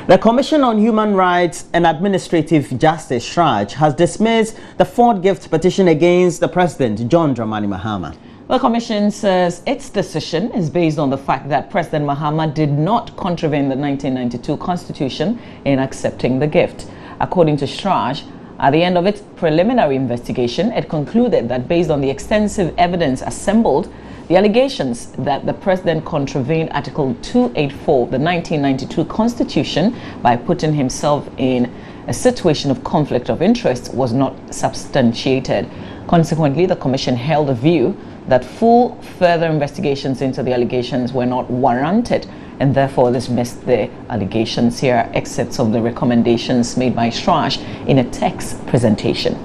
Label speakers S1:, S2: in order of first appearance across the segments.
S1: The Commission on Human Rights and Administrative Justice, CHRAJ, has dismissed the fourth gift petition against the President, John Dramani Mahama.
S2: The Commission says its decision is based on the fact that President Mahama did not contravene the 1992 Constitution in accepting the gift. According to CHRAJ, at the end of its preliminary investigation, it concluded that based on the extensive evidence assembled, the allegations that the President contravened Article 284 of the 1992 Constitution by putting himself in a situation of conflict of interest was not substantiated. Consequently, the Commission held a view that full further investigations into the allegations were not warranted and therefore dismissed the allegations. Here are excerpts of the recommendations made by CHRAJ in a text presentation.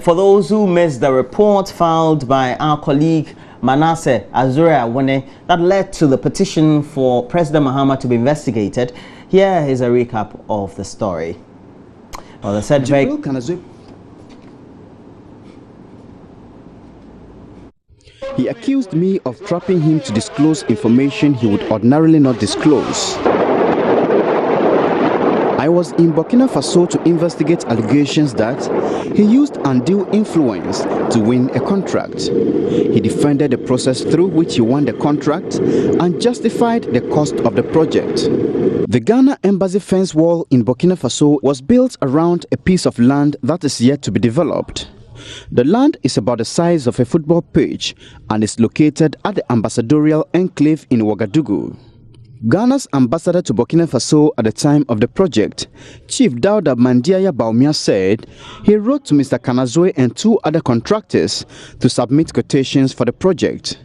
S1: For those who missed the report filed by our colleague Manasseh Azure that led to the petition for President Mahama to be investigated, here is a recap of the story. Well, the setback.
S3: He accused me of trapping him to disclose information he would ordinarily not disclose. I was in Burkina Faso to investigate allegations that he used undue influence to win a contract. He defended the process through which he won the contract and justified the cost of the project. The Ghana Embassy fence wall in Burkina Faso was built around a piece of land that is yet to be developed. The land is about the size of a football pitch and is located at the ambassadorial enclave in Ouagadougou. Ghana's ambassador to Burkina Faso at the time of the project, Chief Dauda Mandiaya Baumia, said he wrote to Mr. Kanazwe and 2 other contractors to submit quotations for the project.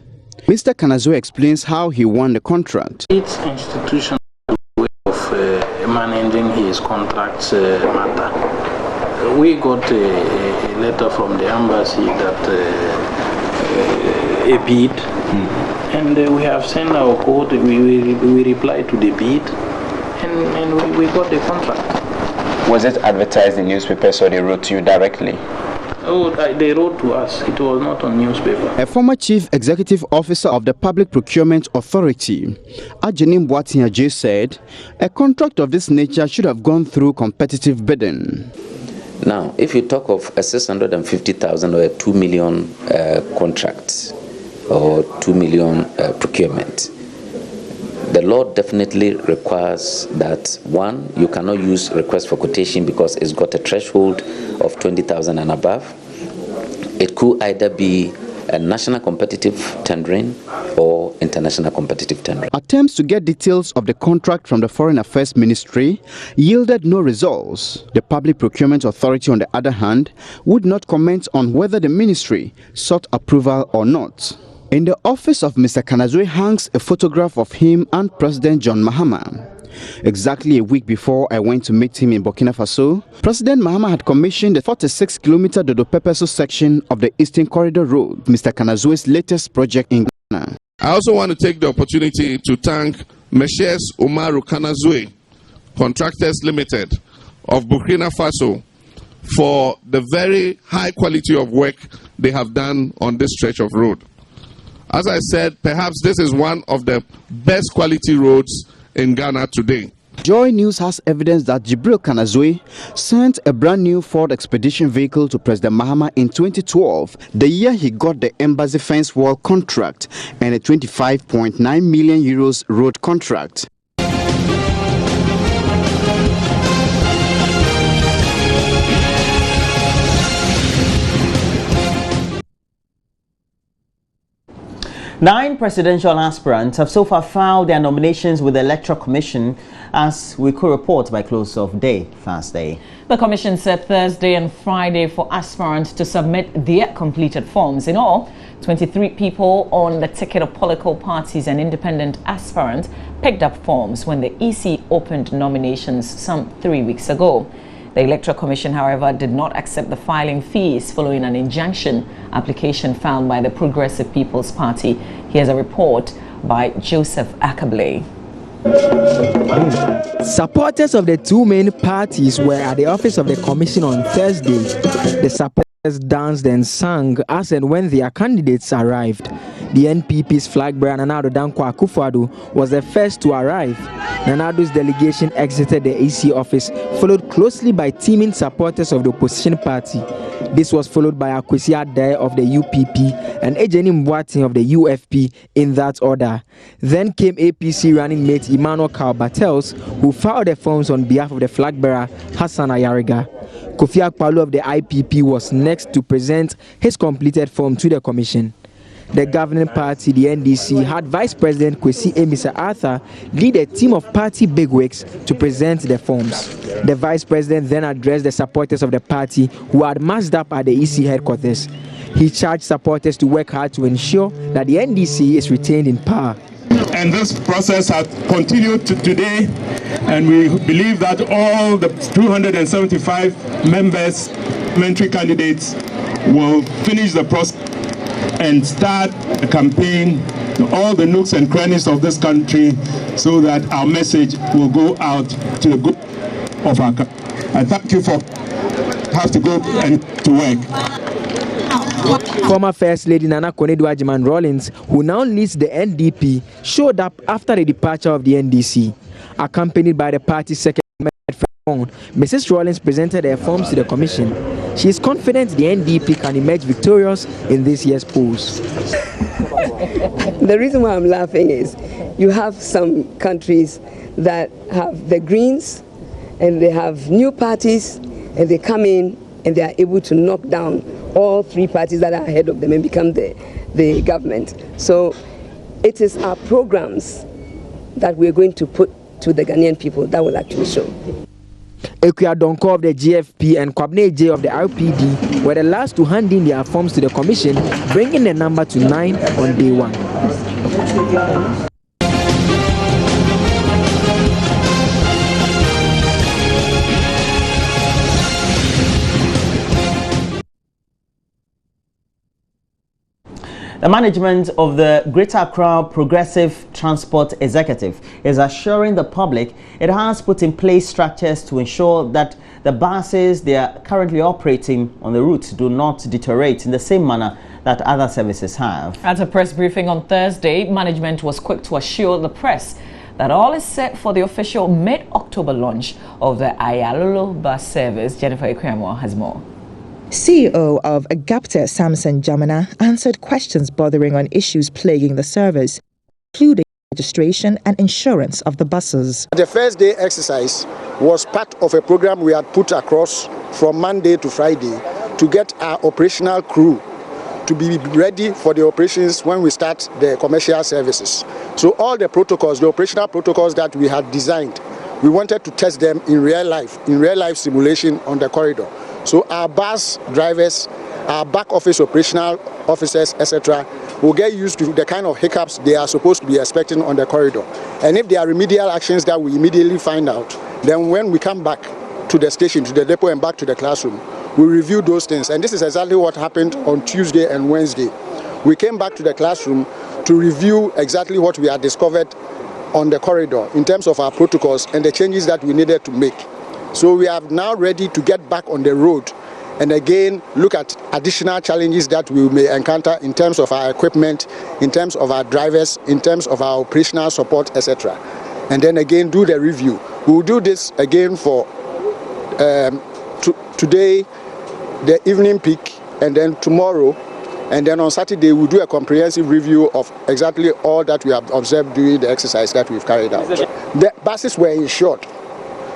S3: Mr. Kanazwe explains how he won the contract.
S4: It's institutional way of managing his contracts matter. We got a letter from the embassy that a bid, and we have sent our quote. We replied to the bid, and we got the contract.
S5: Was it advertised in newspapers or they wrote to you directly?
S4: Oh, they wrote to us. It was not on newspaper.
S3: A former chief executive officer of the Public Procurement Authority, Ajenim Boatiaje, said a contract of this nature should have gone through competitive bidding.
S6: Now, if you talk of a 650,000 or a 2 million contract or 2 million procurement, the law definitely requires that, one, you cannot use request for quotation because it's got a threshold of 20,000 and above. It could either be a national competitive tendering or international competitive tendering.
S3: Attempts to get details of the contract from the Foreign Affairs Ministry yielded no results. The Public Procurement Authority, on the other hand, would not comment on whether the ministry sought approval or not. In the office of Mr. Kanazwe hangs a photograph of him and President John Mahama. Exactly a week before I went to meet him in Burkina Faso, President Mahama had commissioned the 46-kilometer Dodo-Pepeso section of the Eastern Corridor Road, Mr. Kanazwe's latest project in Ghana.
S7: I also want to take the opportunity to thank Meshes Umaru Kanazwe, Contractors Limited of Burkina Faso, for the very high quality of work they have done on this stretch of road. As I said, perhaps this is one of the best quality roads in Ghana today.
S3: Joy News has evidence that Jibril Kanazwe sent a brand new Ford Expedition vehicle to President Mahama in 2012, the year he got the embassy fence wall contract and a 25.9 million euros road contract.
S1: Nine presidential aspirants have so far filed their nominations with the Electoral Commission, as we could report by close of day Thursday.
S2: The commission said Thursday and Friday for aspirants to submit their completed forms. In all, 23 people on the ticket of political parties and independent aspirants picked up forms when the EC opened nominations some 3 weeks ago. The Electoral Commission, however, did not accept the filing fees following an injunction application filed by the Progressive People's Party. Here's a report by Joseph Akable.
S8: Supporters of the two main parties were at the office of the commission on Thursday. The supporters danced and sang as and when their candidates arrived. The NPP's flag bearer Nana Addo Dankwa Akufo-Addo was the first to arrive. Nana Addo's delegation exited the EC office, followed closely by teeming supporters of the opposition party. This was followed by Akwesi Adae of the UPP and Ejeni Mboaten of the UFP in that order. Then came APC running mate Emmanuel Carl-Bartels, who filed the forms on behalf of the flag bearer Hassan Ayariga. Kofi Akpaloo of the IPP was next to present his completed form to the commission. The governing party, the NDC, had Vice President Kwesi Emisa Arthur lead a team of party bigwigs to present the forms. The Vice President then addressed the supporters of the party who had massed up at the EC headquarters. He charged supporters to work hard to ensure that the NDC is retained in power.
S9: And this process has continued to today, and we believe that all the 275 members, parliamentary candidates, will finish the process and start a campaign to all the nooks and crannies of this country so that our message will go out to the good of our country. I thank you for have to go and to work.
S8: Former First Lady Nana Konadu Agyemang Rawlings, who now leads the NDP, showed up after the departure of the NDC. Accompanied by the party secretary, Mrs. Rawlings presented her forms to the commission. She is confident the NDP can emerge victorious in this year's polls.
S10: The reason why I'm laughing is you have some countries that have the Greens and they have new parties and they come in and they are able to knock down all three parties that are ahead of them and become the government. So it is our programs that we're going to put to the Ghanaian people that will actually show.
S8: Ekuya Donko of the GFP and Kwabne J of the RPD were the last to hand in their forms to the commission, bringing the number to 9 on day 1.
S1: The management of the Greater Accra Progressive Transport Executive is assuring the public it has put in place structures to ensure that the buses they are currently operating on the route do not deteriorate in the same manner that other services have.
S2: At a press briefing on Thursday, management was quick to assure the press that all is set for the official mid-October launch of the Ayalolo bus service. Jennifer Ekwamo has more.
S11: CEO of Agapta Samson Jamina answered questions bordering on issues plaguing the service, including registration and insurance of the buses.
S12: The first day exercise was part of a program we had put across from Monday to Friday to get our operational crew to be ready for the operations when we start the commercial services. So all the protocols, the operational protocols that we had designed, we wanted to test them in real life simulation on the corridor. So our bus drivers, our back office operational officers, etc., will get used to the kind of hiccups they are supposed to be expecting on the corridor. And if there are remedial actions that we immediately find out, then when we come back to the station, to the depot and back to the classroom, we review those things. And this is exactly what happened on Tuesday and Wednesday. We came back to the classroom to review exactly what we had discovered on the corridor in terms of our protocols and the changes that we needed to make. So we are now ready to get back on the road and again look at additional challenges that we may encounter in terms of our equipment, in terms of our drivers, in terms of our operational support, etc. And then again do the review. We will do this again for today, the evening peak, and then tomorrow, and then on Saturday we'll do a comprehensive review of exactly all that we have observed during the exercise that we've carried out. The buses were insured.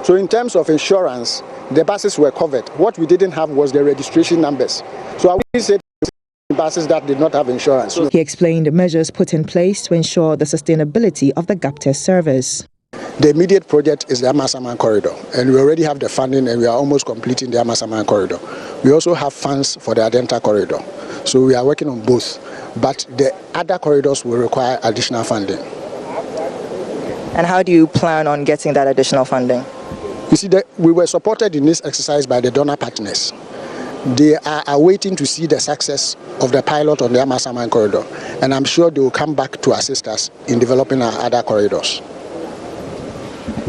S12: So in terms of insurance, the buses were covered. What we didn't have was the registration numbers. So I wouldn't say buses that did not have insurance.
S11: He explained measures put in place to ensure the sustainability of the GAPTES service.
S12: The immediate project is the Amasaman corridor, and we already have the funding and we are almost completing the Amasaman corridor. We also have funds for the Adenta corridor. So we are working on both, but the other corridors will require additional funding.
S11: And how do you plan on getting that additional funding?
S12: You see, we were supported in this exercise by the donor partners. They are awaiting to see the success of the pilot on the Amasaman corridor, and I'm sure they will come back to assist us in developing our other corridors.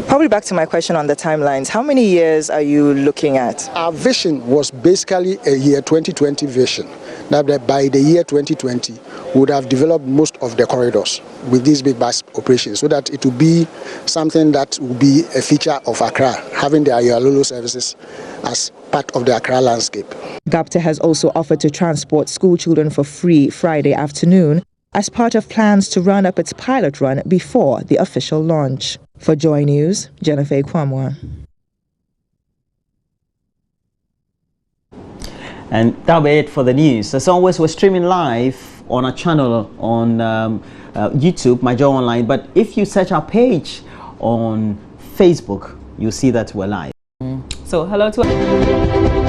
S11: Probably back to my question on the timelines. How many years are you looking at?
S12: Our vision was basically a year 2020 vision. That by the year 2020, we would have developed most of the corridors with these big bus operations, so that it will be something that will be a feature of Accra, having the Ayalolo services as part of the Accra landscape.
S11: GAPTE has also offered to transport school children for free Friday afternoon as part of plans to run up its pilot run before the official launch. For Joy News, Jennifer Ekwamo.
S1: And that'll be it for the news. As always, we're streaming live on our channel on YouTube, My Joy Online. But if you search our page on Facebook, you'll see that we're live.
S2: So hello to